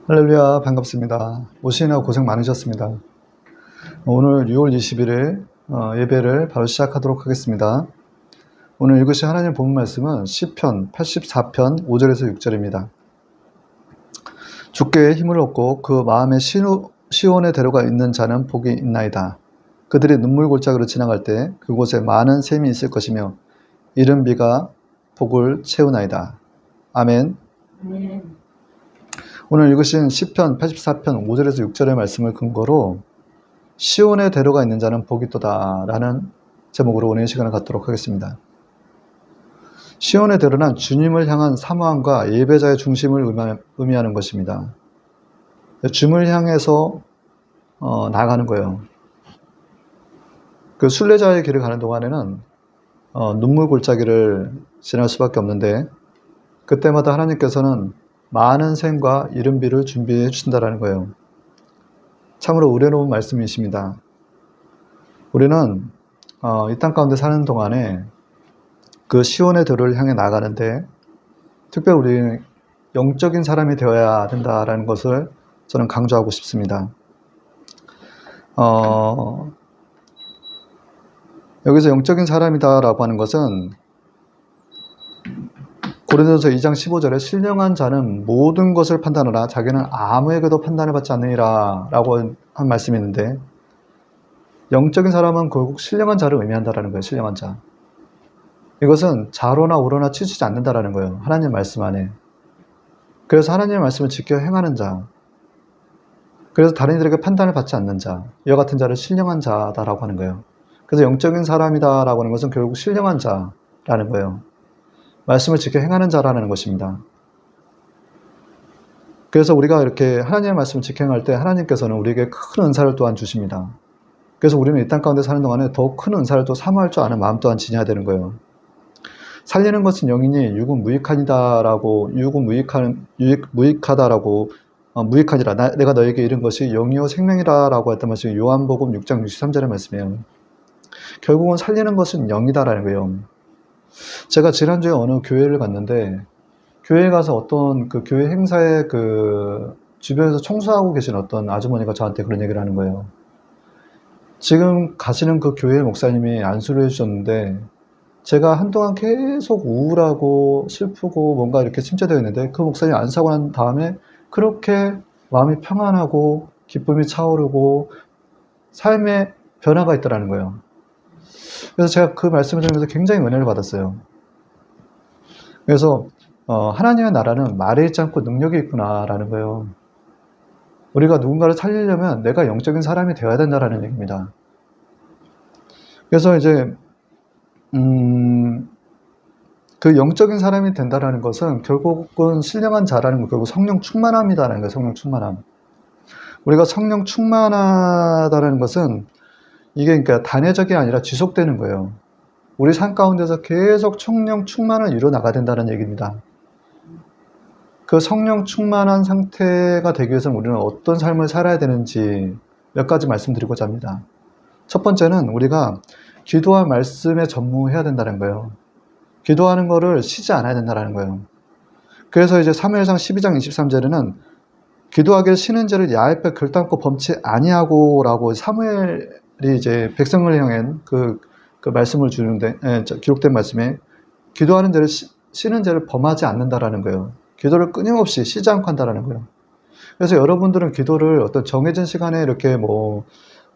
할렐루야, 반갑습니다. 오시느라 고생 많으셨습니다. 오늘 6월 21일 예배를 바로 시작하도록 하겠습니다. 오늘 읽으실 하나님 본문 말씀은 시편 84편 5절에서 6절입니다. 주께 힘을 얻고 그 마음에 시온에 데려가 있는 자는 복이 있나이다. 그들이 눈물 골짜기로 지나갈 때 그곳에 많은 샘이 있을 것이며 이른 비가 복을 채우나이다. 아멘. 오늘 읽으신 시편 84편 5절에서 6절의 말씀을 근거로 시온에 데려가 있는 자는 복이 있도다 라는 제목으로 오늘 시간을 갖도록 하겠습니다. 시온에 데려는 주님을 향한 사모함과 예배자의 중심을 의미하는 것입니다. 주님을 향해서 나가는 거예요. 그 순례자의 길을 가는 동안에는 눈물 골짜기를 지날 수밖에 없는데 그때마다 하나님께서는 많은 샘과 이른 비를 준비해 주신다라는 거예요. 참으로 은혜로운 말씀이십니다. 우리는 이 땅 가운데 사는 동안에 그 시온의 도를 향해 나가는데 특별히 우리 영적인 사람이 되어야 된다라는 것을 저는 강조하고 싶습니다. 여기서 영적인 사람이다라고 하는 것은 고린도서 2장 15절에 신령한 자는 모든 것을 판단하라 자기는 아무에게도 판단을 받지 않느니라 라고 한 말씀이 있는데 영적인 사람은 결국 신령한 자를 의미한다라는 거예요. 신령한 자. 이것은 좌로나 우로나 치우치지 않는다라는 거예요. 하나님 말씀 안에. 그래서 하나님의 말씀을 지켜 행하는 자. 그래서 다른 이들에게 판단을 받지 않는 자. 이와 같은 자를 신령한 자다라고 하는 거예요. 그래서 영적인 사람이다라고 하는 것은 결국 신령한 자라는 거예요. 말씀을 지켜 행하는 자라는 것입니다. 그래서 우리가 이렇게 하나님의 말씀을 지켜 행할 때 하나님께서는 우리에게 큰 은사를 또한 주십니다. 그래서 우리는 이 땅 가운데 사는 동안에 더욱 큰 은사를 또 사모할 줄 아는 마음 또한 지녀야 되는 거예요. 살리는 것은 영이니 육은 무익하니다라고 무익하다라고 무익하니라 내가 너에게 이른 것이 영이요 생명이라라고 했던 말씀이 요한복음 6장 63절의 말씀이에요. 결국은 살리는 것은 영이다라는 거예요. 제가 지난주에 어느 교회를 갔는데 교회에 가서 어떤 그 교회 행사에 그 주변에서 청소하고 계신 어떤 아주머니가 저한테 그런 얘기를 하는 거예요. 지금 가시는 그 교회 목사님이 안수를 해주셨는데 제가 한동안 계속 우울하고 슬프고 뭔가 이렇게 침체되어 있는데 그 목사님이 안수하고 난 다음에 그렇게 마음이 평안하고 기쁨이 차오르고 삶에 변화가 있더라는 거예요. 그래서 제가 그 말씀을 들으면서 굉장히 은혜를 받았어요. 그래서 하나님의 나라는 말에 있지 않고 능력이 있구나라는 거예요. 우리가 누군가를 살리려면 내가 영적인 사람이 되어야 된다라는 얘기입니다. 그래서 이제 그 영적인 사람이 된다라는 것은 결국은 신령한 자라는 거, 결국 성령 충만함이다라는 거예요. 성령 충만함. 우리가 성령 충만하다라는 것은 이게 그러니까 단회적이 아니라 지속되는 거예요. 우리 삶 가운데서 계속 성령 충만을 이루어 나가야 된다는 얘기입니다. 그 성령 충만한 상태가 되기 위해서는 우리는 어떤 삶을 살아야 되는지 몇 가지 말씀드리고자 합니다. 첫 번째는 우리가 기도와 말씀에 전무해야 된다는 거예요. 기도하는 거를 쉬지 않아야 된다는 거예요. 그래서 이제 사무엘상 12장 23절에는 기도하기를 쉬는 죄를 야훼pe 결단코 범치 아니하고라고 사무엘이 이제 백성을 향한 그 말씀을 주는데 기록된 말씀에 기도하는 죄를 쉬는 죄를 범하지 않는다라는 거예요. 기도를 끊임없이 쉬지 않고 한다라는 거예요. 그래서 여러분들은 기도를 어떤 정해진 시간에 이렇게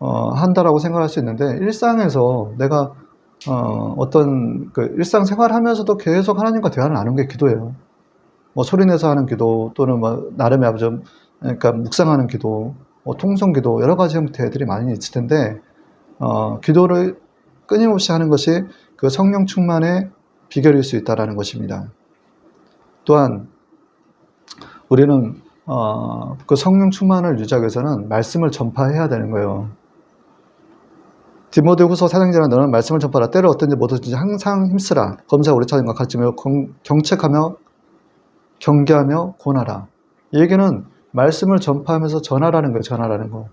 한다라고 생각할 수 있는데 일상에서 내가 어떤 그 일상생활 하면서도 계속 하나님과 대화를 나누는 게 기도예요. 소리내서 하는 기도 또는 나름의 그러니까 묵상하는 기도, 통성 기도 여러 가지 형태들이 많이 있을 텐데 기도를 끊임없이 하는 것이 그 성령 충만의 비결일 수 있다라는 것입니다. 또한 우리는 그 성령 충만을 유지하기 위해서는 말씀을 전파해야 되는 거예요. 디모데후서 4장에 너는 말씀을 전파하라. 때를 어떤지 뭐든지 항상 힘쓰라. 검사 오래 찾은 것 같으며 경책하며 경계하며 권하라. 이 얘기는 말씀을 전파하면서 전하라는 거예요. 전하라는 거.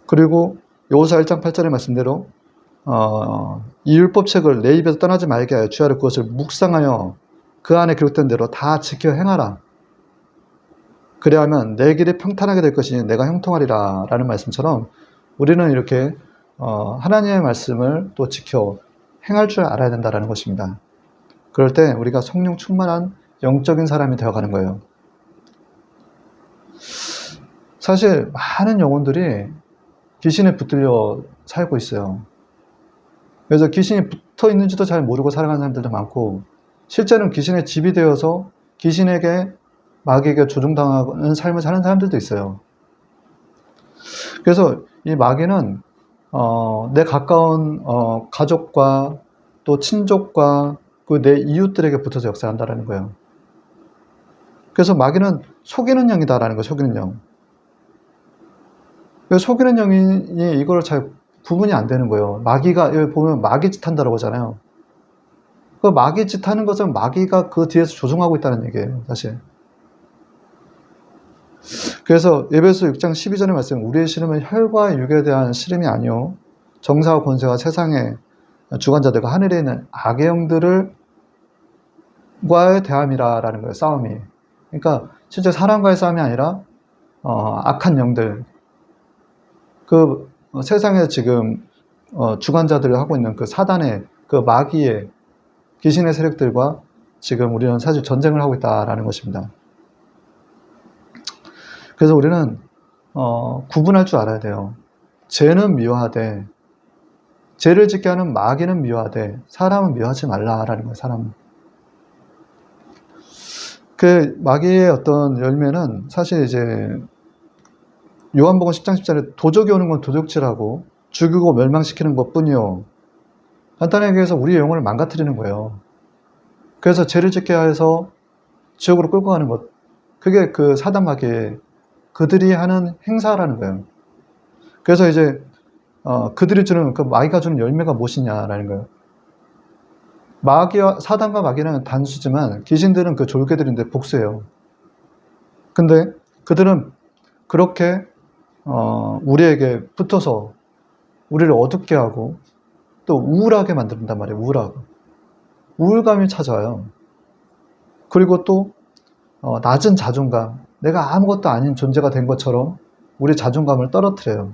그리고 여호수아 1장 8절의 말씀대로 이 율법책을 내 입에서 떠나지 말게 하여 주야로 그것을 묵상하여 그 안에 기록된 대로 다 지켜 행하라. 그래야만 내 길이 평탄하게 될 것이니 내가 형통하리라 라는 말씀처럼 우리는 이렇게 하나님의 말씀을 또 지켜 행할 줄 알아야 된다는 것입니다. 그럴 때 우리가 성령 충만한 영적인 사람이 되어가는 거예요. 사실 많은 영혼들이 귀신에 붙들려 살고 있어요. 그래서 귀신이 붙어 있는지도 잘 모르고 살아가는 사람들도 많고, 실제는 귀신의 집이 되어서 귀신에게, 마귀에게 조종당하는 삶을 사는 사람들도 있어요. 그래서 이 마귀는 내 가까운 가족과 또 친족과 그 내 이웃들에게 붙어서 역사한다는 거예요. 그래서 마귀는 속이는 영이다라는 거예요. 속이는 영. 속이는 영이 이걸 잘 구분이 안 되는 거예요. 마귀가, 여기 보면 마귀짓 한다라고 하잖아요. 그 마귀짓 하는 것은 마귀가 그 뒤에서 조종하고 있다는 얘기예요, 사실. 그래서 에베소 6장 12절의 말씀, 우리의 씨름은 혈과 육에 대한 씨름이 아니요 정사와 권세와 세상의 주관자들과 하늘에 있는 악의 영들과의 대함이라는 거예요, 싸움이. 그러니까 실제 사람과의 싸움이 아니라 악한 영들, 그 세상에 지금 주관자들을 하고 있는 그 사단의, 그 마귀의, 귀신의 세력들과 지금 우리는 사실 전쟁을 하고 있다라는 것입니다. 그래서 우리는 구분할 줄 알아야 돼요. 죄는 미워하되, 죄를 짓게 하는 마귀는 미워하되 사람은 미워하지 말라라는 거예요. 사람은. 그 마귀의 어떤 열매는 사실 이제 요한복음 10장 10절에 도적이 오는 건 도적질하고 죽이고 멸망시키는 것뿐이요. 간단하게 얘기해서 우리의 영혼을 망가뜨리는 거예요. 그래서 죄를 짓게 해서 지옥으로 끌고 가는 것. 그게 그 사단 마귀의 그들이 하는 행사라는 거예요. 그래서 이제 그들이 주는, 그 마귀가 주는 열매가 무엇이냐라는 거예요. 마귀와 사단과 마귀는 단수지만 귀신들은 그 졸개들인데 복수예요. 근데 그들은 그렇게 우리에게 붙어서 우리를 어둡게 하고 또 우울하게 만든단 말이에요. 우울하고. 우울감이 찾아와요. 그리고 또 낮은 자존감, 내가 아무것도 아닌 존재가 된 것처럼 우리 자존감을 떨어뜨려요.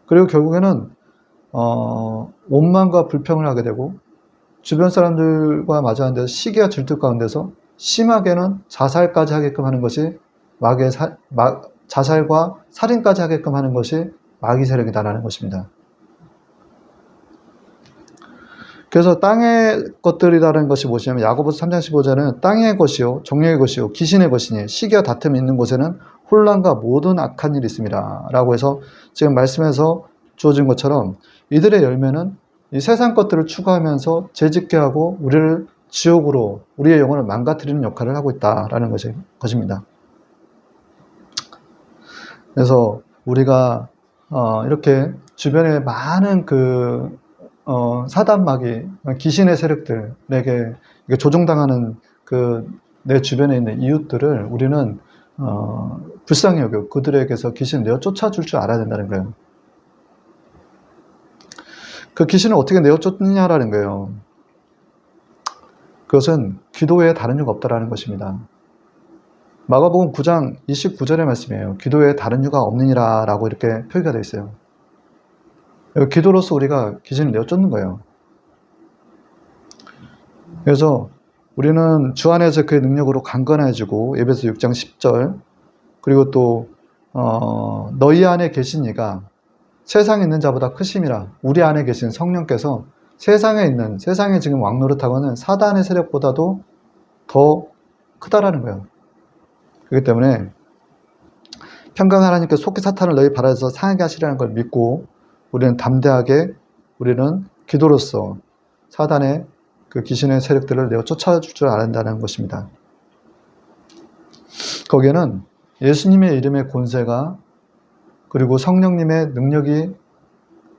그리고 결국에는 원망과 불평을 하게 되고 주변 사람들과 마주하는 데서 시기와 질투 가운데서 심하게는 자살까지 하게끔 하는 것이 마귀의 자살과 살인까지 하게끔 하는 것이 마귀 세력이다라는 것입니다. 그래서 땅의 것들이라는 것이 무엇이냐면 야고보서 3장 15절은 땅의 것이요 정욕의 것이요 귀신의 것이니 시기와 다툼이 있는 곳에는 혼란과 모든 악한 일이 있습니다 라고 해서 지금 말씀에서 주어진 것처럼 이들의 열매는 이 세상 것들을 추구하면서 죄짓게 하고 우리를 지옥으로, 우리의 영혼을 망가뜨리는 역할을 하고 있다라는 것입니다. 그래서 우리가 이렇게 주변에 많은 그 사단 마귀, 귀신의 세력들에게 조종당하는 그 내 주변에 있는 이웃들을 우리는 불쌍히 여겨 그들에게서 귀신을 내어 쫓아줄 줄 알아야 된다는 거예요. 그 귀신을 어떻게 내어 쫓느냐라는 거예요. 그것은 기도 외에 다른 이유가 없다라는 것입니다. 마가복음 9장 29절의 말씀이에요. 기도 외에 다른 이유가 없느니라 라고 이렇게 표기가 되어 있어요. 기도로서 우리가 귀신을 내어 쫓는 거예요. 그래서 우리는 주 안에서 그의 능력으로 강건해지고 에베소 6장 10절 그리고 또 너희 안에 계신 이가 세상에 있는 자보다 크심이라 우리 안에 계신 성령께서 세상에 지금 왕노릇하고는 사단의 세력보다도 더 크다라는 거예요. 그렇기 때문에 평강 하나님께서 속히 사탄을 너희 발에서 상하게 하시려는 걸 믿고 우리는 담대하게 우리는 기도로서 사단의 그 귀신의 세력들을 내어 쫓아줄 줄 알아야 한다는 것입니다. 거기에는 예수님의 이름의 권세가 그리고 성령님의 능력이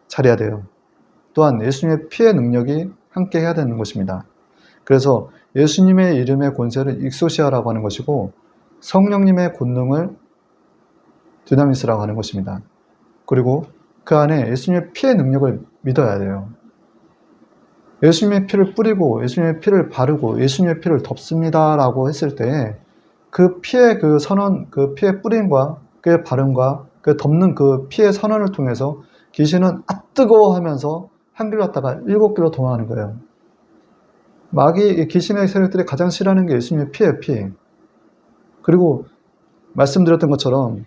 자리해야 돼요. 또한 예수님의 피의 능력이 함께 해야 되는 것입니다. 그래서 예수님의 이름의 권세를 익소시아라고 하는 것이고 성령님의 권능을 dynamis라고 하는 것입니다. 그리고 그 안에 예수님의 피의 능력을 믿어야 돼요. 예수님의 피를 뿌리고 예수님의 피를 바르고 예수님의 피를 덮습니다라고 했을 때 그 피의 그 선언, 그 피의 뿌림과 그 바름과 그 덮는 그 피의 선언을 통해서 귀신은 아 뜨거워 하면서 한 길 갔다가 7길로 도망하는 거예요. 마귀, 귀신의 세력들이 가장 싫어하는 게 예수님의 피예요, 피. 그리고 말씀드렸던 것처럼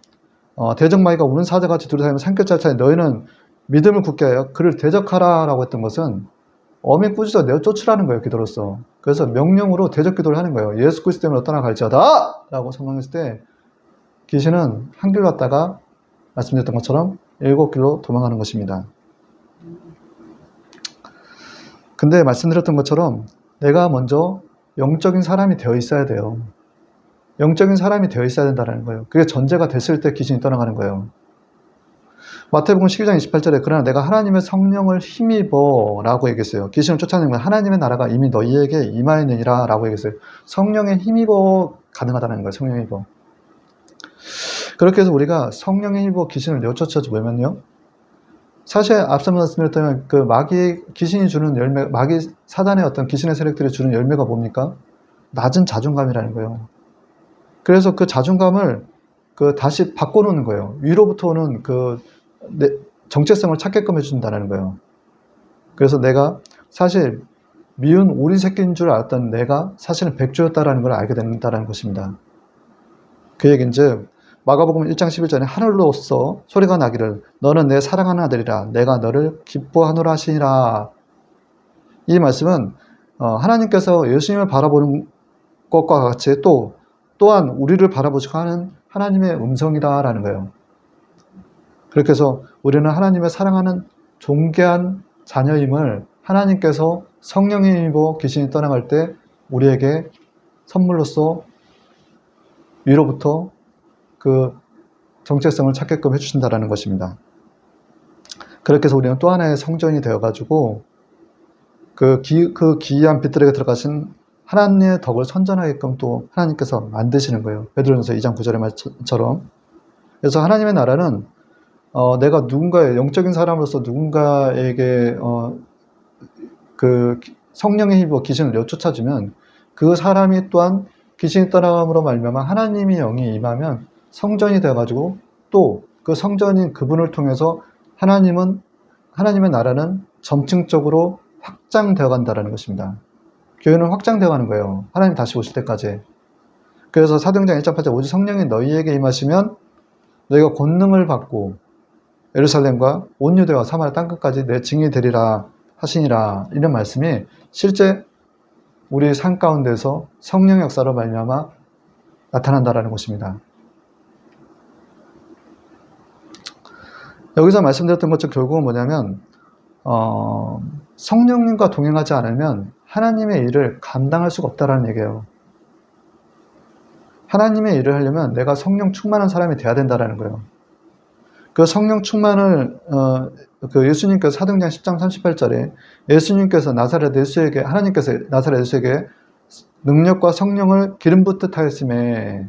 대적마귀가 우는 사자같이 두루다니며 산끝자차에 너희는 믿음을 굳게 하여 그를 대적하라 라고 했던 것은 어미 꾸짖어 내어 쫓으라는 거예요, 기도로서. 그래서 명령으로 대적 기도를 하는 거예요. 예수 그리스도 때문에 떠나갈지어다! 라고 선언했을 때 귀신은 한 길 갔다가 말씀드렸던 것처럼 7길로 도망가는 것입니다. 근데 말씀드렸던 것처럼 내가 먼저 영적인 사람이 되어 있어야 돼요. 영적인 사람이 되어 있어야 된다는 거예요. 그게 전제가 됐을 때 귀신이 떠나가는 거예요. 마태복음 12장 28절에 그러나 내가 하나님의 성령을 힘입어 라고 얘기했어요. 귀신을 쫓아내는 건 하나님의 나라가 이미 너희에게 임하였느니라 라고 얘기했어요. 성령에 힘입어 가능하다는 거예요. 성령에 힘입어. 그렇게 해서 우리가 성령에 힘입어 귀신을 내쫓아 보면요. 사실 앞서 말씀드렸던 그 마귀 귀신이 주는 열매, 마귀 사단의 어떤 귀신의 세력들이 주는 열매가 뭡니까? 낮은 자존감이라는 거예요. 그래서 그 자존감을 다시 바꿔놓는 거예요. 위로부터 오는 정체성을 찾게끔 해준다는 거예요. 그래서 내가 사실 미운 오리 새끼인 줄 알았던 내가 사실은 백조였다라는 걸 알게 된다는 것입니다. 그 얘기인즉 마가복음 1장 11절에 하늘로서 소리가 나기를 너는 내 사랑하는 아들이라 내가 너를 기뻐하노라 하시니라. 이 말씀은 하나님께서 예수님을 바라보는 것과 같이 또한 우리를 바라보시고 하는 하나님의 음성이다라는 거예요. 그렇게 해서 우리는 하나님의 사랑하는 존귀한 자녀임을 하나님께서 성령에 힘입어 귀신이 떠나갈 때 우리에게 선물로서 위로부터 그 정체성을 찾게끔 해주신다라는 것입니다. 그렇게 해서 우리는 또 하나의 성전이 되어가지고 그 기이한 빛들에게 들어가신 하나님의 덕을 선전하게끔 또 하나님께서 만드시는 거예요. 베드로전서 2장 9절의 말처럼. 그래서 하나님의 나라는 내가 누군가의 영적인 사람으로서 누군가에게 그 성령의 힘으로 귀신을 내쫓아주면 그 사람이 또한 귀신이 떠나감으로 말미암아 하나님의 영이 임하면 성전이 되어가지고 또 그 성전인 그분을 통해서 하나님의 나라는 점층적으로 확장되어 간다는 것입니다. 교회는 확장되어 가는 거예요. 하나님 다시 오실 때까지. 그래서 사도행전 1장 8절 오직 성령이 너희에게 임하시면 너희가 권능을 받고 예루살렘과 온 유대와 사마리아 땅끝까지 내 증인이 되리라 하시니라. 이런 말씀이 실제 우리 삶 가운데서 성령의 역사로 말미암아 나타난다라는 것입니다. 여기서 말씀드렸던 것처럼 결국은 뭐냐면 성령님과 동행하지 않으면 하나님의 일을 감당할 수가 없다라는 얘기예요. 하나님의 일을 하려면 내가 성령 충만한 사람이 돼야 된다라는 거예요. 그 성령 충만을 예수님께서 사도행전 10장 38절에 예수님께서 하나님께서 나사렛 예수에게 능력과 성령을 기름 붓듯 하였음에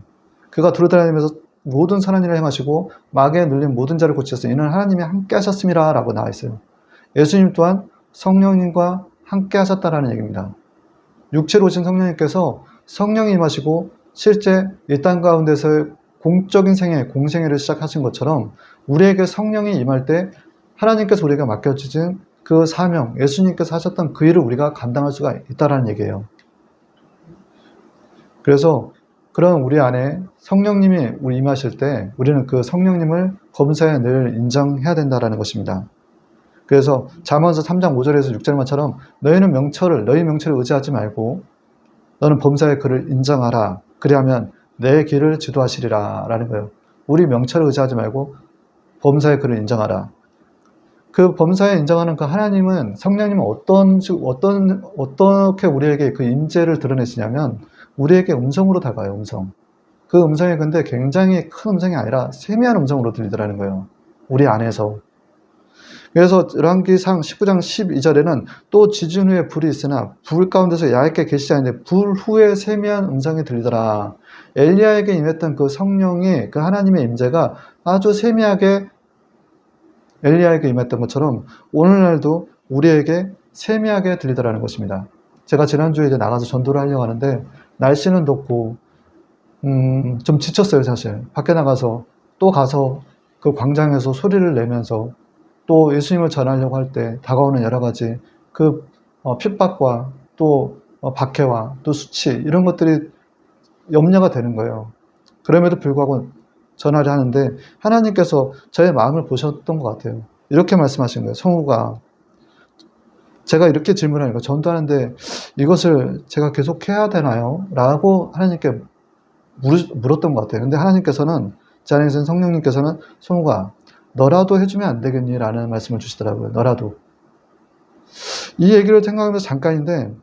그가 두루다니면서 모든 선한 일을 행하시고 마귀에 눌린 모든 자를 고치셨으니 이는 하나님이 함께 하셨음이라 라고 나와 있어요. 예수님 또한 성령님과 함께 하셨다라는 얘기입니다. 육체로 오신 성령님께서 성령이 임하시고 실제 이 땅 가운데서의 공적인 공생애를 시작하신 것처럼 우리에게 성령이 임할 때 하나님께서 우리에게 맡겨주신 그 사명, 예수님께서 하셨던 그 일을 우리가 감당할 수가 있다라는 얘기예요. 그래서 그런 우리 안에 성령님이 우리 임하실 때 우리는 그 성령님을 범사에 늘 인정해야 된다라는 것입니다. 그래서 잠언서 3장 5절에서 6절만처럼 너희 명철을 의지하지 말고 너는 범사에 그를 인정하라. 그리하면 내 길을 지도하시리라 라는 거예요. 우리 명철을 의지하지 말고 범사에 그를 인정하라. 그 범사에 인정하는 그 하나님은 성령님은 어떻게 우리에게 그 임재를 드러내시냐면 우리에게 음성으로 다가와요. 그 음성이 근데 굉장히 큰 음성이 아니라 세미한 음성으로 들리더라는 거예요. 우리 안에서. 그래서 열왕기상 19장 12절에는 또 지진 후에 불이 있으나 불 가운데서 얇게 계시지 않는데 불 후에 세미한 음성이 들리더라. 엘리야에게 임했던 그 성령이 그 하나님의 임재가 아주 세미하게 엘리야에게 임했던 것처럼 오늘날도 우리에게 세미하게 들리더라는 것입니다. 제가 지난주에 이제 나가서 전도를 하려고 하는데 날씨는 덥고 좀 지쳤어요, 사실. 밖에 나가서 또 가서 그 광장에서 소리를 내면서 또 예수님을 전하려고 할 때 다가오는 여러 가지 그 핍박과 또 박해와 또 수치 이런 것들이 염려가 되는 거예요. 그럼에도 불구하고 전하려 하는데 하나님께서 저의 마음을 보셨던 것 같아요. 이렇게 말씀하신 거예요. 성우가 제가 이렇게 질문하니까 전도하는데 이것을 제가 계속 해야 되나요? 라고 하나님께 물었던 것 같아요. 근데 하나님께서는 제 안에 계신 성령님께서는 성우가 너라도 해주면 안 되겠니? 라는 말씀을 주시더라고요. 너라도. 이 얘기를 생각하면서 잠깐인데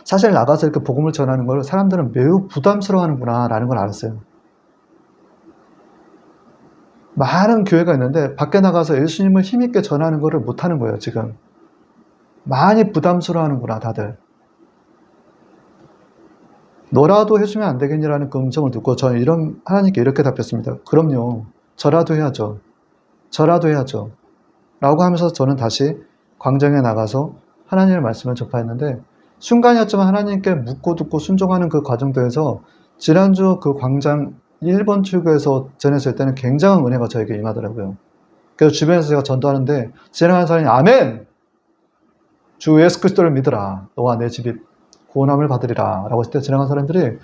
사실 나가서 이렇게 복음을 전하는 걸 사람들은 매우 부담스러워하는구나 라는 걸 알았어요. 많은 교회가 있는데 밖에 나가서 예수님을 힘있게 전하는 것을 못하는 거예요. 지금 많이 부담스러워하는구나 다들. 너라도 해주면 안 되겠니라는 그 음성을 듣고 저는 하나님께 이렇게 답했습니다. 그럼요. 저라도 해야죠. 저라도 해야죠. 라고 하면서 저는 다시 광장에 나가서 하나님의 말씀을 접하였는데 순간이었지만 하나님께 묻고 듣고 순종하는 그 과정도에서 지난주 그 광장 1번 출구에서 전했을 때는 굉장한 은혜가 저에게 임하더라고요. 그래서 주변에서 제가 전도하는데 지나가는 사람이 아멘! 주 예수 그리스도를 믿으라. 너와 내 집이 구원함을 받으리라. 라고 했을 때 지나간 사람들이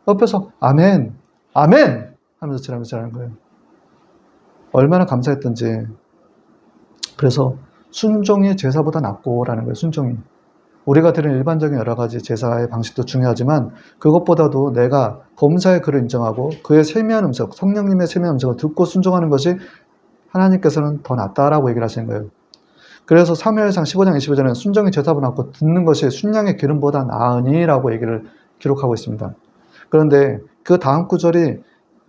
옆에서 아멘! 아멘! 하면서 지나가는 거예요. 얼마나 감사했던지. 그래서 순종이 제사보다 낫고라는 거예요. 순종이. 우리가 드리는 일반적인 여러 가지 제사의 방식도 중요하지만 그것보다도 내가 범사의 그를 인정하고 그의 세미한 음성, 성령님의 세미한 음성을 듣고 순종하는 것이 하나님께서는 더 낫다라고 얘기를 하시는 거예요. 그래서 사무엘상 15장 25절에는 순종이 제사보다 낫고 듣는 것이 순양의 기름보다 나으니라고 얘기를 기록하고 있습니다. 그런데 그 다음 구절이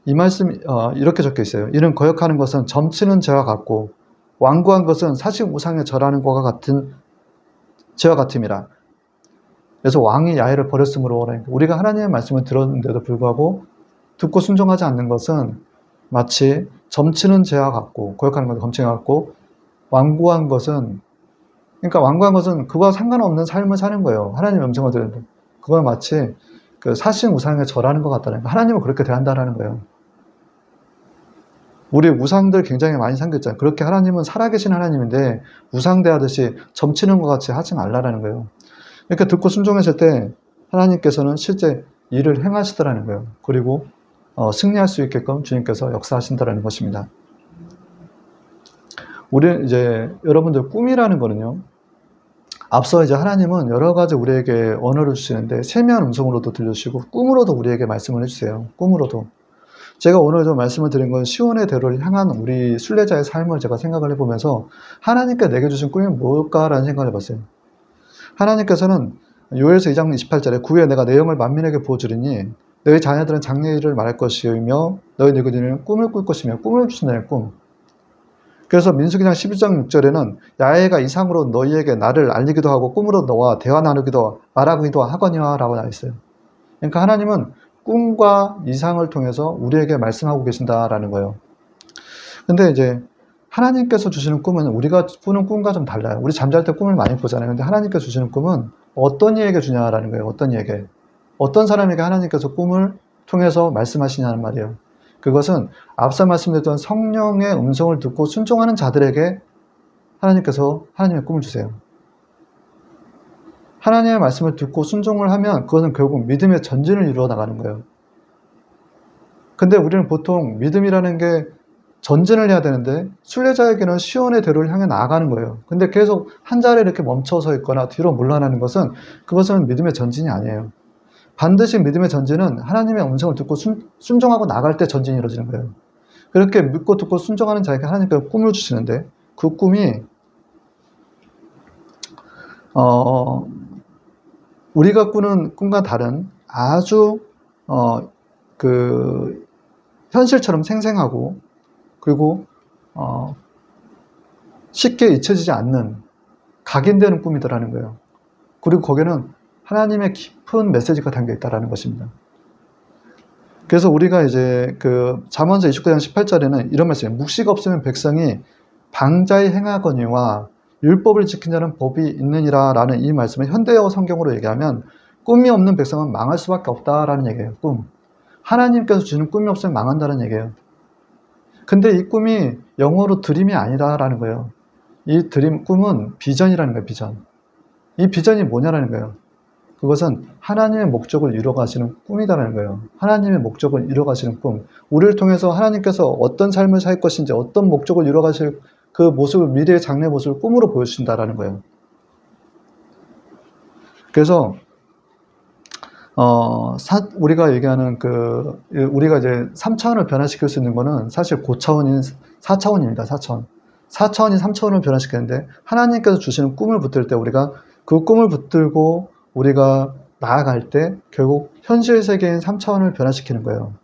이 말씀 이렇게 적혀 있어요. 이는 거역하는 것은 점치는 죄와 같고 완고한 것은 사식 우상에 절하는 것과 같은 죄와 같음이라. 그래서 왕이 야훼를 버렸으므로 우리가 하나님의 말씀을 들었는데도 불구하고 듣고 순종하지 않는 것은 마치 점치는 죄와 같고 거역하는 것은 점치는 죄와 같고 완고한 것은 그러니까 완고한 것은 그와 상관없는 삶을 사는 거예요. 하나님의 음성을 들었는데 그건 마치 그 사신 우상에 절하는 것 같다는 거예요. 하나님을 그렇게 대한다라는 거예요. 우리 우상들 굉장히 많이 생겼잖아요. 그렇게 하나님은 살아계신 하나님인데 우상 대하듯이 점치는 것 같이 하지 말라라는 거예요. 이렇게 듣고 순종했을 때 하나님께서는 실제 일을 행하시더라는 거예요. 그리고 승리할 수 있게끔 주님께서 역사하신다라는 것입니다. 우리 이제 여러분들 꿈이라는 거는요. 앞서 이제 하나님은 여러 가지 우리에게 언어를 주시는데 세미한 음성으로도 들려주시고 꿈으로도 우리에게 말씀을 해주세요. 꿈으로도. 제가 오늘 좀 말씀을 드린 건 시온의 대로를 향한 우리 순례자의 삶을 제가 생각을 해보면서 하나님께 내게 주신 꿈이 뭘까라는 생각을 해봤어요. 하나님께서는 요엘서 2장 28절에 구에 내가 내 영을 만민에게 부어주리니 너희 자녀들은 장래일을 말할 것이며 너희 늙은이는 꿈을 꿀 것이며 꿈을 주신다는 꿈. 그래서 민수기장 12장 6절에는 야훼가 이상으로 너희에게 나를 알리기도 하고 꿈으로 너와 대화 나누기도 말하기도 하거니와 라고 나와 있어요. 그러니까 하나님은 꿈과 이상을 통해서 우리에게 말씀하고 계신다라는 거예요. 근데 이제 하나님께서 주시는 꿈은 우리가 꾸는 꿈과 좀 달라요. 우리 잠잘 때 꿈을 많이 보잖아요. 근데 하나님께서 주시는 꿈은 어떤 이에게 주냐라는 거예요. 어떤 이에게. 어떤 사람에게 하나님께서 꿈을 통해서 말씀하시냐는 말이에요. 그것은 앞서 말씀드렸던 성령의 음성을 듣고 순종하는 자들에게 하나님께서 하나님의 꿈을 주세요. 하나님의 말씀을 듣고 순종을 하면 그것은 결국 믿음의 전진을 이루어 나가는 거예요. 근데 우리는 보통 믿음이라는 게 전진을 해야 되는데 순례자에게는 시온의 대로를 향해 나아가는 거예요. 근데 계속 한 자리에 이렇게 멈춰서 있거나 뒤로 물러나는 것은 그것은 믿음의 전진이 아니에요. 반드시 믿음의 전진은 하나님의 음성을 듣고 순종하고 나갈 때 전진이 이루어지는 거예요. 그렇게 믿고 듣고 순종하는 자에게 하나님께서 꿈을 주시는데 그 꿈이 우리가 꾸는 꿈과 다른 아주 그 현실처럼 생생하고 그리고 쉽게 잊혀지지 않는 각인되는 꿈이더라는 거예요. 그리고 거기에는 하나님의 깊은 메시지가 담겨 있다라는 것입니다. 그래서 우리가 이제 그 잠언서 29장 18절에는 이런 말씀이에요. 묵시가 없으면 백성이 방자히 행하거니와 율법을 지킨 자는 법이 있느니라 라는 이 말씀을 현대어 성경으로 얘기하면 꿈이 없는 백성은 망할 수밖에 없다라는 얘기예요. 꿈. 하나님께서 주는 꿈이 없으면 망한다는 얘기예요. 근데 이 꿈이 영어로 드림이 아니다라는 거예요. 이 드림, 꿈은 비전이라는 거예요. 비전. 이 비전이 뭐냐라는 거예요. 그것은 하나님의 목적을 이루어가시는 꿈이다라는 거예요. 하나님의 목적을 이루어가시는 꿈. 우리를 통해서 하나님께서 어떤 삶을 살 것인지, 어떤 목적을 이루어가실 그 모습을, 미래의 장래 모습을 꿈으로 보여주신다라는 거예요. 그래서 우리가 얘기하는 우리가 이제 3차원을 변화시킬 수 있는 거는 사실 고차원인 4차원입니다. 4차원. 4차원이 3차원을 변화시키는데, 하나님께서 주시는 꿈을 붙들 때 우리가 그 꿈을 붙들고 우리가 나아갈 때 결국 현실 세계인 3차원을 변화시키는 거예요.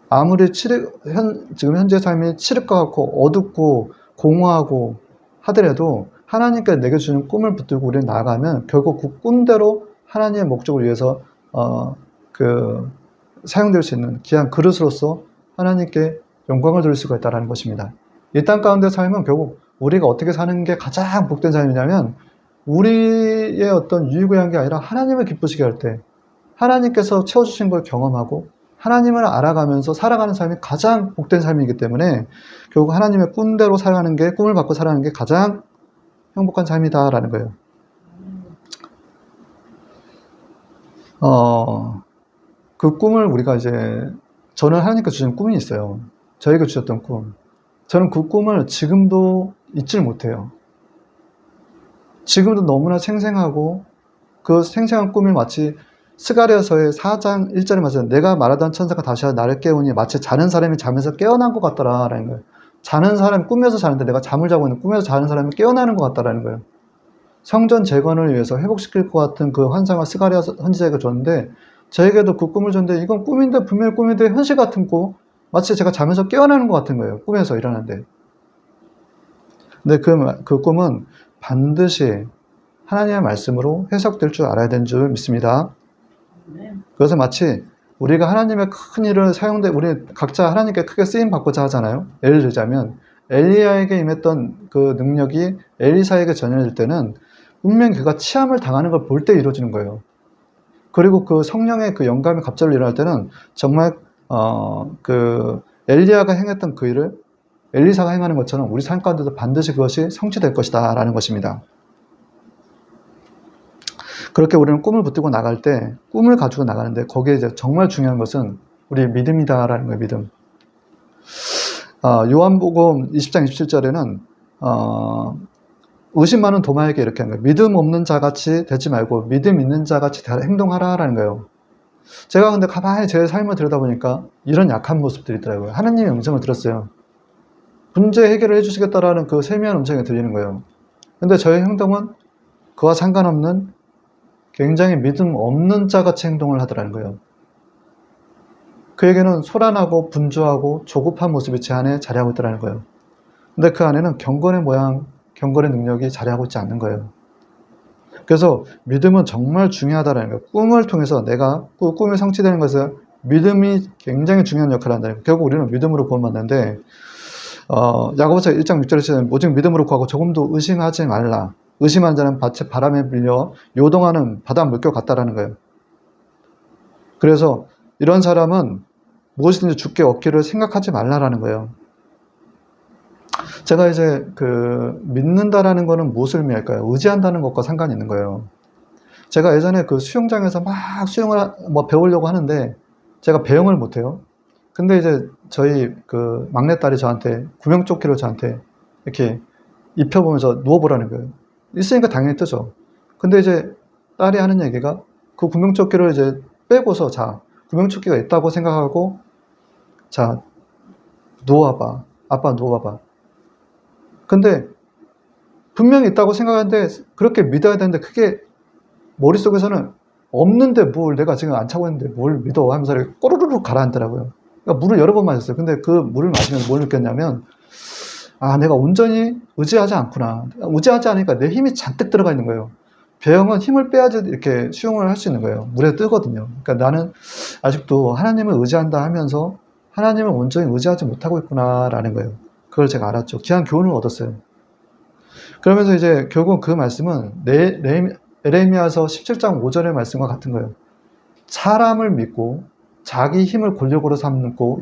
아무리 지금 현재 삶이 칠흑과 같고 어둡고 공허하고 하더라도 하나님께서 내게 주는 꿈을 붙들고 우리는 나아가면 결국 그 꿈대로 하나님의 목적을 위해서 사용될 수 있는 귀한 그릇으로서 하나님께 영광을 돌릴 수가 있다는 것입니다. 이 땅 가운데 삶은 결국 우리가 어떻게 사는 게 가장 복된 삶이냐면, 우리의 어떤 유익을 위한 게 아니라 하나님을 기쁘시게 할 때 하나님께서 채워주신 걸 경험하고 하나님을 알아가면서 살아가는 삶이 가장 복된 삶이기 때문에 결국 하나님의 꿈대로 살아가는 게, 꿈을 받고 살아가는 게 가장 행복한 삶이다라는 거예요. 그 꿈을 우리가 저는 하나님께서 주신 꿈이 있어요. 저에게 주셨던 꿈. 저는 그 꿈을 지금도 잊질 못해요. 지금도 너무나 생생하고, 그 생생한 꿈이 마치 스가랴서의 4장 1절에 말씀, 내가 말하던 천사가 다시 나를 깨우니 마치 자는 사람이 잠에서 깨어난 것 같더라라는 거예요. 자는 사람, 꿈에서 자는데 내가 잠을 자고 있는, 꿈에서 자는 사람이 깨어나는 것 같다라는 거예요. 성전 재건을 위해서 회복시킬 것 같은 그 환상을 스가랴 선지자에게 줬는데, 저에게도 그 꿈을 줬는데 이건 꿈인데, 분명히 꿈인데 현실 같은 꿈, 마치 제가 잠에서 깨어나는 것 같은 거예요. 꿈에서 일어나는데. 근데 그 꿈은 반드시 하나님의 말씀으로 해석될 줄 알아야 되는 줄 믿습니다. 그래서 마치 우리가 하나님의 큰 일을 우리 각자 하나님께 크게 쓰임 받고자 하잖아요. 예를 들자면 엘리야에게 임했던 그 능력이 엘리사에게 전해질 때는 분명히 그가 치함을 당하는 걸 볼 때 이루어지는 거예요. 그리고 그 성령의 그 영감이 갑자기 일어날 때는 정말 엘리야가 행했던 그 일을 엘리사가 행하는 것처럼 우리 삶 가운데도 반드시 그것이 성취될 것이다 라는 것입니다. 그렇게 우리는 꿈을 붙들고 나갈 때, 꿈을 가지고 나가는데 거기에 정말 중요한 것은 우리의 믿음이다라는 거예요. 믿음. 요한복음 20장 27절에는 의심 많은 도마에게 이렇게 하는 거예요. 믿음 없는 자같이 되지 말고 믿음 있는 자같이 행동하라라는 거예요. 제가 근데 가만히 제 삶을 들여다보니까 이런 약한 모습들이 있더라고요. 하나님의 음성을 들었어요. 문제 해결을 해주시겠다라는 그 세미한 음성이 들리는 거예요. 근데 저의 행동은 그와 상관없는 굉장히 믿음 없는 자같이 행동을 하더라는 거예요. 그에게는 소란하고 분주하고 조급한 모습이 제 안에 자리하고 있더라는 거예요. 근데 그 안에는 경건의 모양, 경건의 능력이 자리하고 있지 않는 거예요. 그래서 믿음은 정말 중요하다는 거예요. 꿈을 통해서 내가 꿈이 성취되는 것은 믿음이 굉장히 중요한 역할을 한다는 거예요. 결국 우리는 믿음으로 구원받는데, 야고보서 1장 6절에 오직 믿음으로 구하고 조금도 의심하지 말라. 의심하는 자는 밭에 바람에 밀려 요동하는 바다 물결 같다라는 거예요. 그래서 이런 사람은 무엇이든지 주께 얻기를 생각하지 말라라는 거예요. 제가 믿는다라는 거는 무엇을 의미할까요? 의지한다는 것과 상관이 있는 거예요. 제가 예전에 그 수영장에서 막 수영을 배우려고 하는데 제가 배영을 못해요. 근데 저희 그 막내딸이 저한테 구명조끼를 저한테 이렇게 입혀보면서 누워보라는 거예요. 있으니까 당연히 뜨죠. 근데 딸이 하는 얘기가 그 구명조끼를 빼고서 구명조끼가 있다고 생각하고 누워봐. 아빠 누워봐. 근데 분명히 있다고 생각하는데 그렇게 믿어야 되는데 그게 머릿속에서는 없는데 뭘 내가 지금 안 차고 있는데 뭘 믿어 하면서 꼬르르륵 가라앉더라고요. 그러니까 물을 여러 번 마셨어요. 근데 그 물을 마시면 뭘 느꼈냐면, 내가 온전히 의지하지 않구나. 의지하지 않으니까 내 힘이 잔뜩 들어가 있는 거예요. 배영은 힘을 빼야지 이렇게 수영을 할 수 있는 거예요. 물에 뜨거든요. 그러니까 나는 아직도 하나님을 의지한다 하면서 하나님을 온전히 의지하지 못하고 있구나라는 거예요. 그걸 제가 알았죠. 귀한 교훈을 얻었어요. 그러면서 이제 결국 그 말씀은 에레미야서 17장 5절의 말씀과 같은 거예요. 사람을 믿고 자기 힘을 권력으로 삼고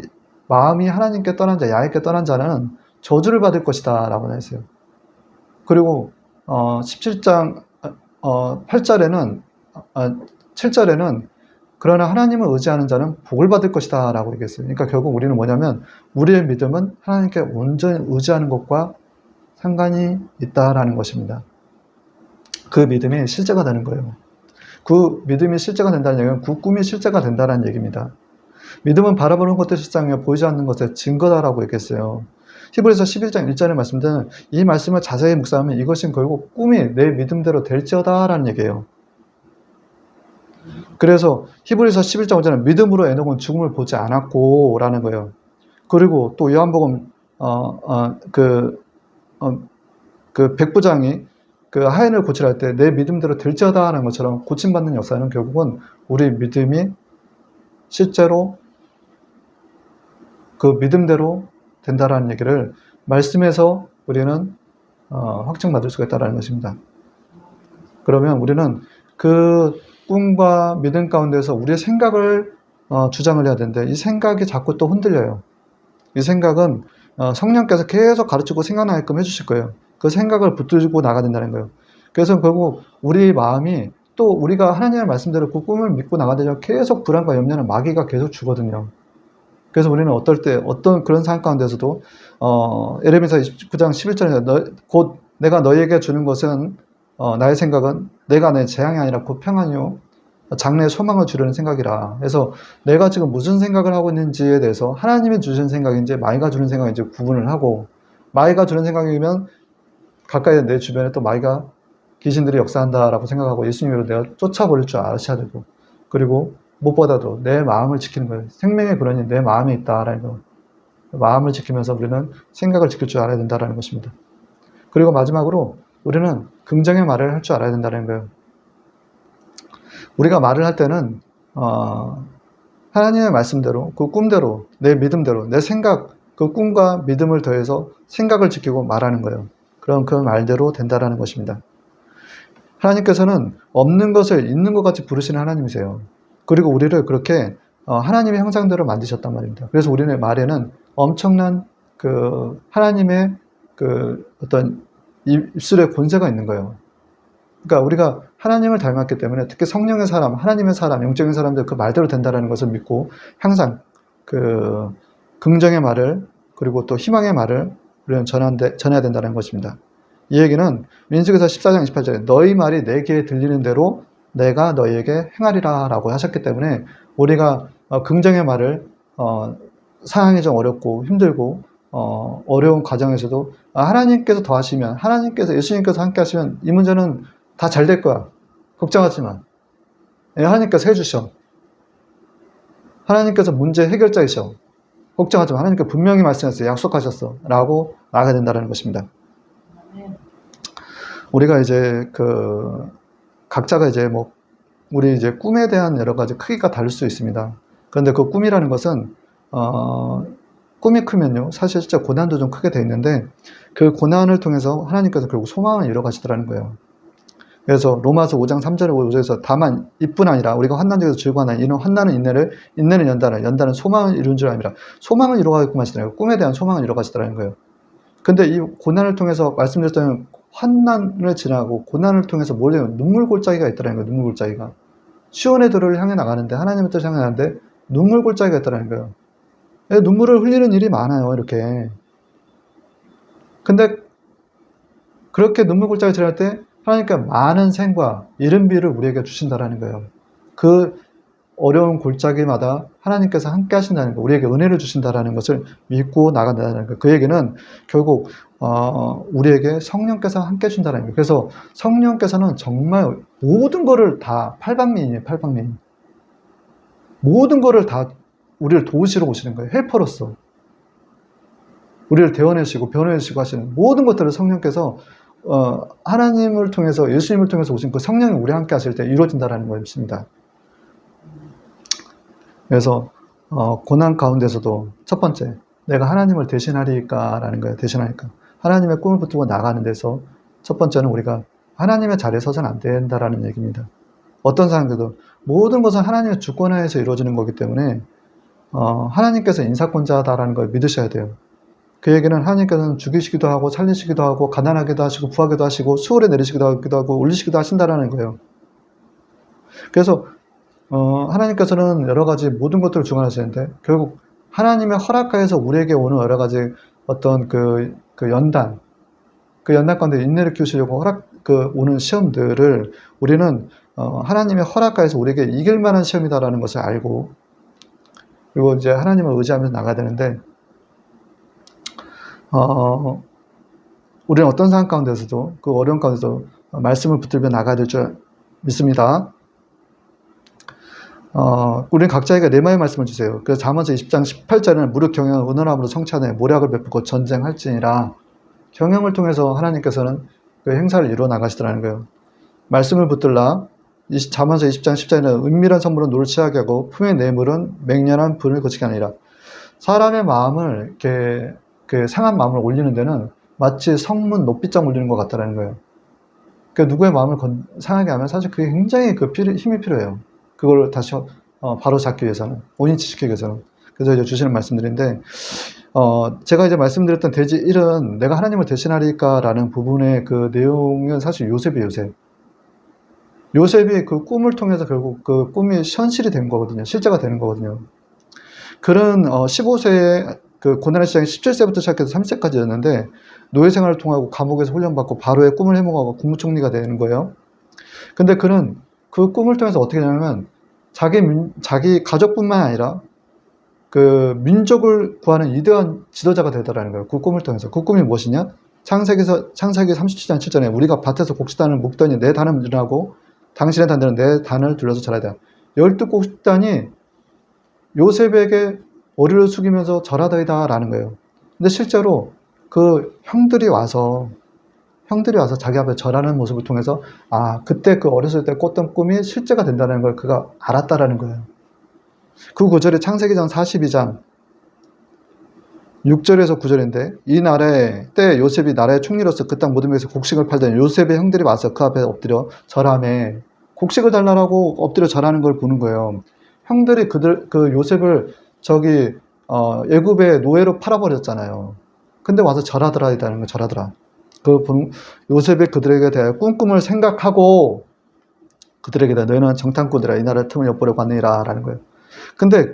마음이 하나님께 떠난 자, 야훼께 떠난 자는 저주를 받을 것이다 라고 했어요. 그리고 17장 8절에는 7절에는 그러나 하나님을 의지하는 자는 복을 받을 것이다 라고 얘기했어요. 그러니까 결국 우리는 뭐냐면 우리의 믿음은 하나님께 온전히 의지하는 것과 상관이 있다라는 것입니다. 그 믿음이 실제가 되는 거예요. 그 믿음이 실제가 된다는 얘기는 그 꿈이 실제가 된다는 얘기입니다. 믿음은 바라보는 것의 실상이며 보이지 않는 것의 증거다라고 얘기했어요. 히브리서 11장 1절의 말씀들은 이 말씀을 자세히 묵상하면 이것은 결국 꿈이 내 믿음대로 될지어다라는 얘기예요. 그래서 히브리서 11장 5절은 믿음으로 에녹은 죽음을 보지 않았고 라는 거예요. 그리고 또 요한복음 그 백부장이 그 하인을 고치라 할 때 내 믿음대로 될지어다 하는 것처럼 고침받는 역사는 결국은 우리 믿음이 실제로 그 믿음대로 된다라는 얘기를 말씀에서 우리는 확증받을 수가 있다는 것입니다. 그러면 우리는 그 꿈과 믿음 가운데서 우리의 생각을 주장을 해야 되는데 이 생각이 자꾸 또 흔들려요. 이 생각은 성령께서 계속 가르치고 생각나게끔 해주실 거예요. 그 생각을 붙들고 나가야 된다는 거예요. 그래서 결국 우리 마음이 또 우리가 하나님의 말씀대로 그 꿈을 믿고 나가야 되면 계속 불안과 염려는 마귀가 계속 주거든요. 그래서 우리는 어떨 때 어떤 그런 상황 가운데서도 에레미야 29장 11절에 곧 내가 너희에게 주는 것은 나의 생각은 내가 내 재앙이 아니라 곧 평안이요 장래의 소망을 주려는 생각이라. 그래서 내가 지금 무슨 생각을 하고 있는지에 대해서 하나님이 주신 생각인지 마귀가 주는 생각인지 구분을 하고, 마귀가 주는 생각이면 가까이 내 주변에 또 마귀가 귀신들이 역사한다라고 생각하고 예수님으로 내가 쫓아버릴 줄 아셔야 되고, 그리고 무엇보다도 내 마음을 지키는 거예요. 생명의 근원이 내 마음에 있다라는 거. 마음을 지키면서 우리는 생각을 지킬 줄 알아야 된다라는 것입니다. 그리고 마지막으로 우리는 긍정의 말을 할 줄 알아야 된다는 거예요. 우리가 말을 할 때는 하나님의 말씀대로 그 꿈대로 내 믿음대로 내 생각 그 꿈과 믿음을 더해서 생각을 지키고 말하는 거예요. 그럼 그 말대로 된다라는 것입니다. 하나님께서는 없는 것을 있는 것 같이 부르시는 하나님이세요. 그리고 우리를 그렇게 하나님의 형상대로 만드셨단 말입니다. 그래서 우리의 말에는 엄청난 그 하나님의 그 어떤 입술의 권세가 있는 거예요. 그러니까 우리가 하나님을 닮았기 때문에 특히 성령의 사람, 하나님의 사람, 영적인 사람들 그 말대로 된다는 것을 믿고 항상 그 긍정의 말을 그리고 또 희망의 말을 우리는 전해야 된다는 것입니다. 이 얘기는 민수기서 14장 28절에 너희 말이 내 귀에 들리는 대로 내가 너희에게 행하리라 라고 하셨기 때문에 우리가 긍정의 말을 상황이 좀 어렵고 힘들고 어려운 과정에서도 하나님께서 더하시면 하나님께서 예수님께서 함께 하시면 이 문제는 다 잘 될 거야. 걱정하지 마. 하나님께서 해주셔. 하나님께서 문제 해결자이셔. 걱정하지 마. 하나님께서 분명히 말씀하셨어. 약속하셨어. 라고 나가야 된다는 것입니다. 우리가 이제 각자가 이제 우리 이제 꿈에 대한 여러 가지 크기가 다를 수 있습니다. 그런데 그 꿈이라는 것은, 꿈이 크면요. 사실 진짜 고난도 좀 크게 돼 있는데 그 고난을 통해서 하나님께서 결국 소망을 이뤄 가시더라는 거예요. 그래서 로마서 5장 3절에 5절에서 다만 이뿐 아니라 우리가 환난 중에서 즐거워하나 이는 환난은 인내는 연단은 소망을 이룬 줄 아니라 소망을 이루어가게끔 하시더라고요. 꿈에 대한 소망을 이루어가시더라는 거예요. 근데 이 고난을 통해서 말씀드렸다면 환난을 지나고 고난을 통해서 뭘 해요? 눈물 골짜기가 있더라는 거예요. 눈물 골짜기가. 시온의 도를 향해 나가는데 하나님의 뜻을 향해 나가는데 눈물 골짜기가 있더라는 거예요. 눈물을 흘리는 일이 많아요. 이렇게. 근데 그렇게 눈물 골짜기 지날 때 하나님께 많은 생과 이른비를 우리에게 주신다라는 거예요. 그 어려운 골짜기마다 하나님께서 함께 하신다는 거, 우리에게 은혜를 주신다라는 것을 믿고 나간다는 거. 그 얘기는 결국 우리에게 성령께서 함께 해준다는 거예요. 그래서 성령께서는 정말 모든 거를 다 팔방미인이에요. 팔방미인. 모든 거를 다 우리를 도우시러 오시는 거예요. 헬퍼로서. 우리를 대원해주시고 변호해주시고 하시는 모든 것들을 성령께서 하나님을 통해서 예수님을 통해서 오신 그 성령이 우리와 함께 하실 때 이루어진다는 것입니다. 그래서 고난 가운데서도 첫 번째 내가 하나님을 대신하리까 라는 거예요. 대신하니까 하나님의 꿈을 붙들고 나가는 데서 첫 번째는 우리가 하나님의 자리에 서서는 안 된다라는 얘기입니다. 어떤 사람들도 모든 것은 하나님의 주권하에서 이루어지는 거기 때문에 하나님께서 인사권자다라는 걸 믿으셔야 돼요. 그 얘기는 하나님께서는 죽이시기도 하고 살리시기도 하고 가난하기도 하시고 부하기도 하시고 수월에 내리시기도 하고 올리시기도 하신다라는 거예요. 그래서 하나님께서는 여러 가지 모든 것들을 주관하시는데 결국 하나님의 허락하에서 우리에게 오는 여러 가지 어떤 그 연단, 그 연단 가운데 인내를 키우시려고 오는 시험들을 우리는 하나님의 허락하에서 우리에게 이길 만한 시험이다라는 것을 알고 그리고 이제 하나님을 의지하면서 나가야 되는데 우리는 어떤 상황 가운데서도 그 어려운 가운데서 말씀을 붙들며 나가야 될 줄 믿습니다. 우리는 각자에게 레마의 말씀을 주세요. 그래서 잠언서 20장 18절에는 무릇 경영을 은원함으로 성취하되 모략을 베푸고 전쟁할지니라. 경영을 통해서 하나님께서는 그 행사를 이루어 나가시더라는 거예요. 말씀을 붙들라. 잠언서 20장 10절에는 은밀한 선물은 노를 취하게 하고 품의 뇌물은 맹렬한 분을 거치게 하니라. 사람의 마음을 이렇게 그 상한 마음을 올리는 데는 마치 성문 높이장 올리는 것 같다라는 거예요. 그러니까 누구의 마음을 상하게 하면 사실 그게 굉장히 힘이 필요해요. 그걸 다시 바로 잡기 위해서는, 원인치 시키기 위해서는. 그래서 이제 주시는 말씀들인데 제가 이제 말씀드렸던 대지 1은 내가 하나님을 대신하리까라는 부분의 그 내용은 사실 요셉이 그 꿈을 통해서 결국 그 꿈이 현실이 된 거거든요. 실제가 되는 거거든요. 그런 15세에 그 고난의 시작이 17세부터 시작해서 30세까지였는데 노예 생활을 통하고 감옥에서 훈련받고 바로의 꿈을 해몽하고 국무총리가 되는 거예요. 근데 그는 그 꿈을 통해서 어떻게 되냐면 자기 가족뿐만 아니라 그 민족을 구하는 위대한 지도자가 되더라는 거예요. 그 꿈을 통해서. 그 꿈이 무엇이냐? 창세기 37장 7절에 우리가 밭에서 곡식단을 묶더니 내 단을 일어나고 당신의 단들은 내 단을 둘러서 절하되 12곡식단이 요셉에게 머리를 숙이면서 절하더이다 라는 거예요. 근데 실제로 그 형들이 와서 자기 앞에 절하는 모습을 통해서 그때 그 어렸을 때 꿨던 꿈이 실제가 된다는 걸 그가 알았다라는 거예요. 그 구절이 창세기장 42장 6절에서 9절인데 이 나라에 때 요셉이 나라의 총리로서 그 땅 모든 곳에서 곡식을 팔더니 요셉의 형들이 와서 그 앞에 엎드려 절하매 곡식을 달라고 엎드려 절하는 걸 보는 거예요. 형들이 그 요셉을 애굽의 노예로 팔아버렸잖아요. 근데 와서 절하더라라는 거 절하더라. 요셉이 그들에게 대하여 꿈꿈을 생각하고 그들에게 대하여 너희는 정탐꾼들아 이 나라의 틈을 엿보려고 왔느니라 라는 거예요. 근데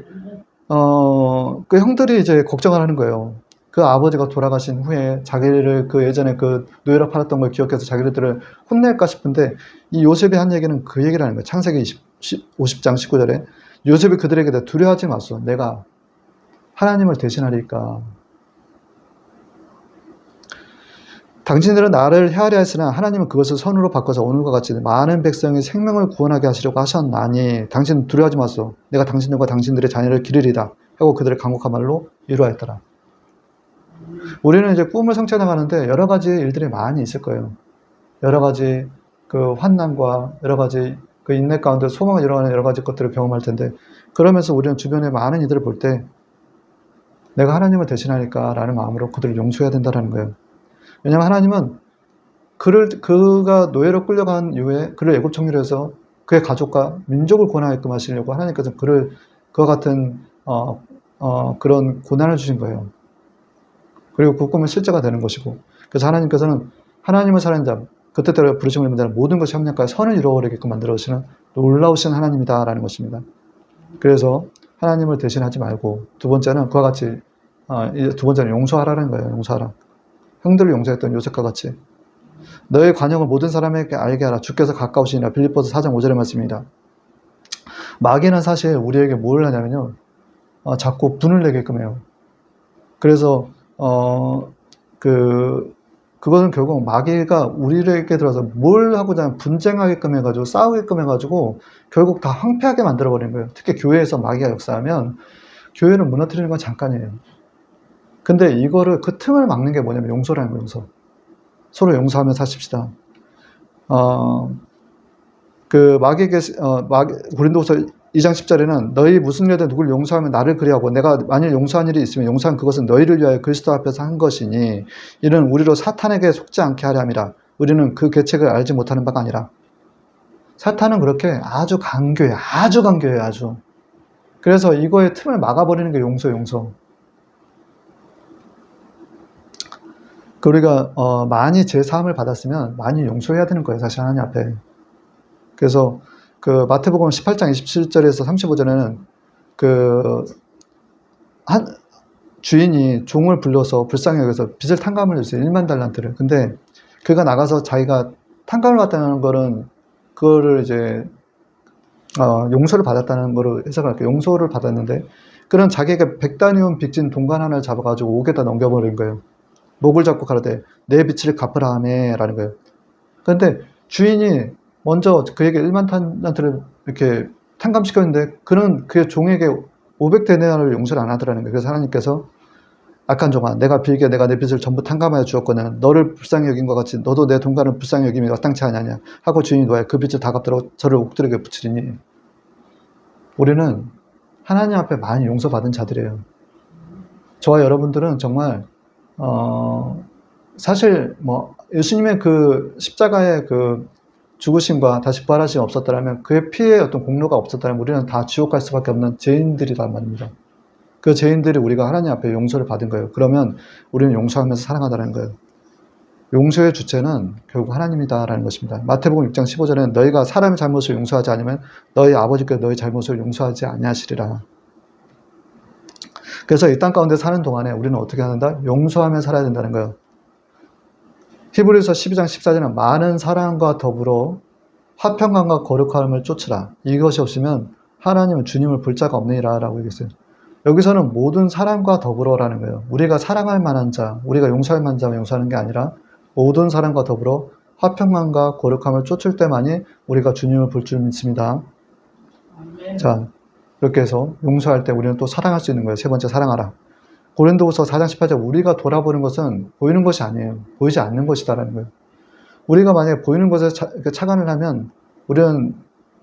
그 형들이 이제 걱정을 하는 거예요. 그 아버지가 돌아가신 후에 자기를 그 예전에 그 노예로 팔았던 걸 기억해서 자기들을 혼낼까 싶은데 이 요셉이 한 얘기는 그 얘기를 하는 거예요. 창세기 50장 19절에 요셉이 그들에게 대해 두려워하지 마소. 내가 하나님을 대신하리까. 당신들은 나를 헤아려 했으나 하나님은 그것을 선으로 바꿔서 오늘과 같이 많은 백성의 생명을 구원하게 하시려고 하셨나니 당신은 두려워하지 마소. 내가 당신들과 당신들의 자녀를 기르리다 하고 그들의 간곡한 말로 위로하였더라. 우리는 이제 꿈을 성취해 나가는데 여러 가지 일들이 많이 있을 거예요. 여러 가지 그 환난과 여러 가지 그 인내 가운데 소망을 이뤄가는 여러 가지 것들을 경험할 텐데 그러면서 우리는 주변에 많은 이들을 볼 때 내가 하나님을 대신하니까 라는 마음으로 그들을 용서해야 된다는 거예요. 왜냐하면 하나님은 그가 노예로 끌려간 이후에 그를 애굽 총리로 해서 그의 가족과 민족을 구원하게끔 하시려고 하나님께서 그와 같은 그런 고난을 주신 거예요. 그리고 그 꿈은 실제가 되는 것이고 그래서 하나님께서는 하나님을 사랑하는 자 그때때로 부르심을 입는 자는 모든 것이 협력하여 선을 이루어내게끔 만들어주시는 놀라우신 하나님이다라는 것입니다. 그래서 하나님을 대신하지 말고 두 번째는 그와 같이 두 번째는 용서하라는 거예요. 용서하라. 형들을 용서했던 요셉과 같이 너의 관역을 모든 사람에게 알게 하라. 주께서 가까우시니라. 빌립보서 4장 5절의 말씀입니다. 마귀는 사실 우리에게 뭘 하냐면요. 자꾸 분을 내게끔 해요. 그래서 그것은 결국 마귀가 우리에게 들어서 뭘 하고자 하면 분쟁하게끔 해가지고 싸우게끔 해가지고 결국 다 황폐하게 만들어버리는 거예요. 특히 교회에서 마귀가 역사하면 교회를 무너뜨리는 건 잠깐이에요. 근데 이거를 그 틈을 막는 게 뭐냐면 용서라는 거예요. 용서. 서로 용서하며 사십시다. 고린도후서 2장 10절에는 너희 무슨 일이든 누굴 용서하면 나를 그리하고 내가 만일 용서한 일이 있으면 용서한 그것은 너희를 위하여 그리스도 앞에서 한 것이니 이는 우리로 사탄에게 속지 않게 하려 함이라. 우리는 그 계책을 알지 못하는 바가 아니라. 사탄은 그렇게 아주 강교해. 아주 강교해, 아주. 그래서 이거의 틈을 막아버리는 게 용서. 우리가 많이 제사함을 받았으면 많이 용서해야 되는 거예요, 사실 하나님 앞에. 그래서 그 마태복음 18장 27절에서 35절에는 그 주인이 종을 불러서 불쌍히 여겨서 빚을 탕감을 줬어요. 1만 달란트를. 근데 그가 나가서 자기가 탕감을 받았다는 거는 그거를 이제 용서를 받았다는 거로 해석할게요. 용서를 받았는데 그런 자기가 100다니온 빚진 동관 하나를 잡아가지고 옥에다 넘겨버린 거예요. 목을 잡고 가라되 내 빚을 갚으라 하매 라는 거예요. 그런데 주인이 먼저 그에게 1만 달란트를 이렇게 탕감시켰는데 그는 그 종에게 500데나리온을 용서를 안 하더라는 거예요. 그래서 하나님께서 악한 종아, 내가 빌게 내가 내 빚을 전부 탕감하여 주었거늘 너를 불쌍히 여긴 것 같이 너도 내 동관을 불쌍히 여김이 마땅치 아니하냐 하고 주인이 놓아야 그 빚을 다 갚도록 저를 옥들에게 붙이리니. 우리는 하나님 앞에 많이 용서받은 자들이에요. 저와 여러분들은 정말 사실 뭐 예수님의 그 십자가의 그 죽으심과 다시 부활하심이 없었더라면 그의 피해 어떤 공로가 없었다면 우리는 다 지옥 갈 수밖에 없는 죄인들이란 말입니다. 그 죄인들이 우리가 하나님 앞에 용서를 받은 거예요. 그러면 우리는 용서하면서 살아가다는 거예요. 용서의 주체는 결국 하나님이다라는 것입니다. 마태복음 6장 15절에는 너희가 사람의 잘못을 용서하지 않으면 너희 아버지께서 너희 잘못을 용서하지 아니하시리라. 그래서 이 땅 가운데 사는 동안에 우리는 어떻게 하는다? 용서하며 살아야 된다는 거예요. 히브리서 12장 14절은 많은 사랑과 더불어 화평감과 거룩함을 쫓으라. 이것이 없으면 하나님은 주님을 볼 자가 없느니라 라고 얘기했어요. 여기서는 모든 사람과 더불어라는 거예요. 우리가 사랑할 만한 자, 우리가 용서할 만한 자만 용서하는 게 아니라 모든 사람과 더불어 화평감과 거룩함을 쫓을 때만이 우리가 주님을 볼 줄 믿습니다. 아멘. 자, 이렇게 해서 용서할 때 우리는 또 사랑할 수 있는 거예요. 세 번째, 사랑하라. 고린도후서 4장 18절 우리가 돌아보는 것은 보이는 것이 아니에요. 보이지 않는 것이다라는 거예요. 우리가 만약에 보이는 것에 착안을 하면 우리는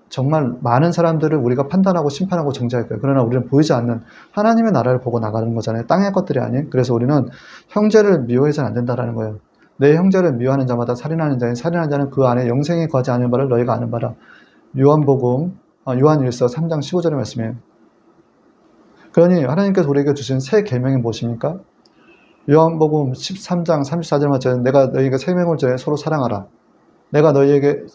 정말 많은 사람들을 우리가 판단하고 심판하고 정죄할 거예요. 그러나 우리는 보이지 않는 하나님의 나라를 보고 나가는 거잖아요. 땅의 것들이 아닌. 그래서 우리는 형제를 미워해서는 안 된다라는 거예요. 내 형제를 미워하는 자마다 살인하는 자인 살인하는 자는 그 안에 영생에 거하지 않은 바를 너희가 아는 바라. 요한일서 3장 15절의 말씀이에요. 그러니 하나님께서 우리에게 주신 새 계명이 무엇입니까? 요한복음 13장 34절 맞아요. 내가 너희에게 새 명을 전해 서로 사랑하라. 내가 너희를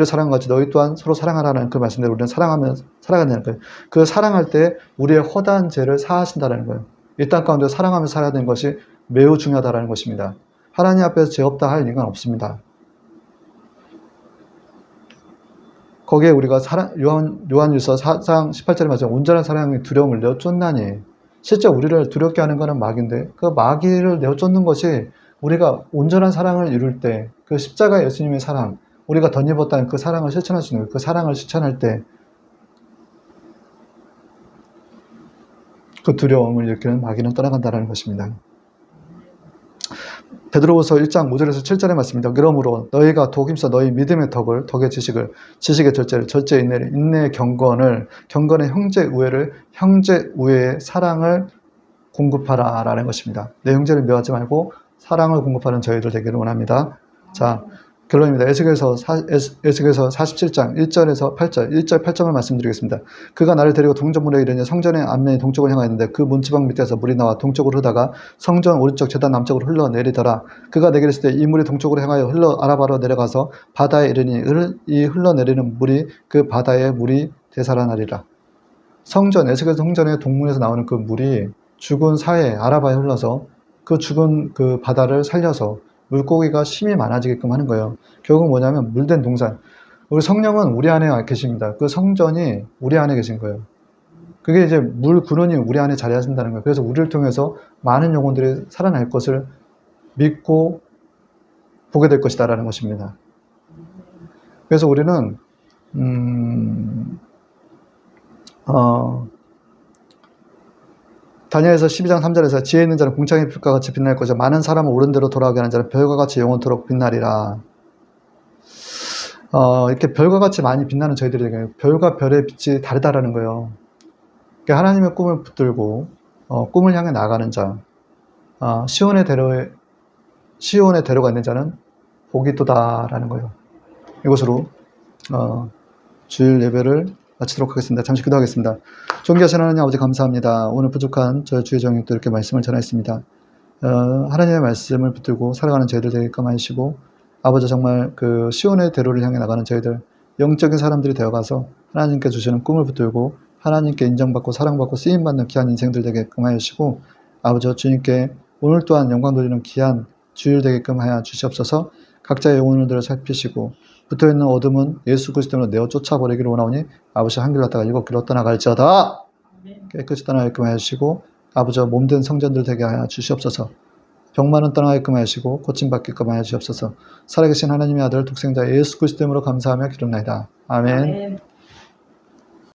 사랑한 것 같이 너희 또한 서로 사랑하라는 그 말씀대로 우리는 사랑하면 살아가는 거예요. 그 사랑할 때 우리의 허다한 죄를 사하신다는 거예요. 이 땅 가운데 사랑하며 살아야 되는 것이 매우 중요하다는 것입니다. 하나님 앞에서 죄 없다 할 인간 없습니다. 거기에 우리가 요한일서 4장 18절에 맞아요. 온전한 사랑이 두려움을 내어쫓나니. 실제 우리를 두렵게 하는 것은 마귀인데 그 마귀를 내어쫓는 것이 우리가 온전한 사랑을 이룰 때 그 십자가 예수님의 사랑, 우리가 덧입었다는 그 사랑을 실천할 수 있는 그 사랑을 실천할 때 그 두려움을 일으키는 마귀는 떠나간다는 것입니다. 베드로후서 1장 5절에서 7절의 말씀입니다. 그러므로 너희가 더욱 힘써 너희 믿음의 덕을, 덕의 지식을, 지식의 절제를, 절제의 인내를, 인내의 경건을, 경건의 형제 우애를, 형제 우애의 사랑을 공급하라 라는 것입니다. 내 형제를 미워하지 말고 사랑을 공급하는 저희들 되기를 원합니다. 자, 결론입니다. 에스겔서 47장 1절에서 8절, 1절 8절을 말씀드리겠습니다. 그가 나를 데리고 동전문에 이르니 성전의 앞면이 동쪽으로 향하였는데 그 문지방 밑에서 물이 나와 동쪽으로 흐르다가 성전 오른쪽 제단 남쪽으로 흘러내리더라. 그가 내게 이르시되 이 물이 동쪽으로 향하여 아라바로 내려가서 바다에 이르니 이 흘러내리는 물이 그 바다의 물이 되살아나리라. 에스겔 성전의 동문에서 나오는 그 물이 죽은 사해 아라바에 흘러서 그 죽은 그 바다를 살려서 물고기가 심히 많아지게끔 하는 거예요. 결국 뭐냐면 물된 동산. 우리 성령은 우리 안에 계십니다. 그 성전이 우리 안에 계신 거예요. 그게 이제 물 근원이 우리 안에 자리하신다는 거예요. 그래서 우리를 통해서 많은 영혼들이 살아날 것을 믿고 보게 될 것이다라는 것입니다. 그래서 우리는 다니엘서 12장 3절에서 지혜 있는 자는 궁창의 빛과 같이 빛날 것이요 많은 사람을 옳은 대로 돌아가게 하는 자는 별과 같이 영원토록 빛나리라. 이렇게 별과 같이 많이 빛나는 저희들에게 별과 별의 빛이 다르다라는 거예요. 그러니까 하나님의 꿈을 붙들고 꿈을 향해 나아가는 자, 시온의 대로가 있는 자는 복이 있도다라는 거예요. 이것으로 주일 예배를 마치도록 하겠습니다. 잠시 기도하겠습니다. 존귀하신 하나님 아버지 감사합니다. 오늘 부족한 저희 주의 종육도 이렇게 말씀을 전했습니다. 하나님의 말씀을 붙들고 살아가는 저희들 되게끔 하시고 아버지 정말 그 시온의 대로를 향해 나가는 저희들 영적인 사람들이 되어가서 하나님께 주시는 꿈을 붙들고 하나님께 인정받고 사랑받고 쓰임받는 귀한 인생들 되게끔 하시고 아버지 주님께 오늘 또한 영광 돌리는 귀한 주일 되게끔 하여 주시옵소서. 각자의 영혼들을 살피시고 붙어있는 어둠은 예수 그리스도로 내어 쫓아버리기를 원하오니 아버지 한 길 갔다가 일곱 길로 떠나갈지어다. 깨끗이 떠나게끔 하시고 아버지 몸된 성전들 되게 하여 주시옵소서. 병만은 떠나게끔 하시고 고침받게끔 하여 주시옵소서. 살아계신 하나님의 아들 독생자 예수 그리스도 이름으로 감사하며 기도합니다. 아멘.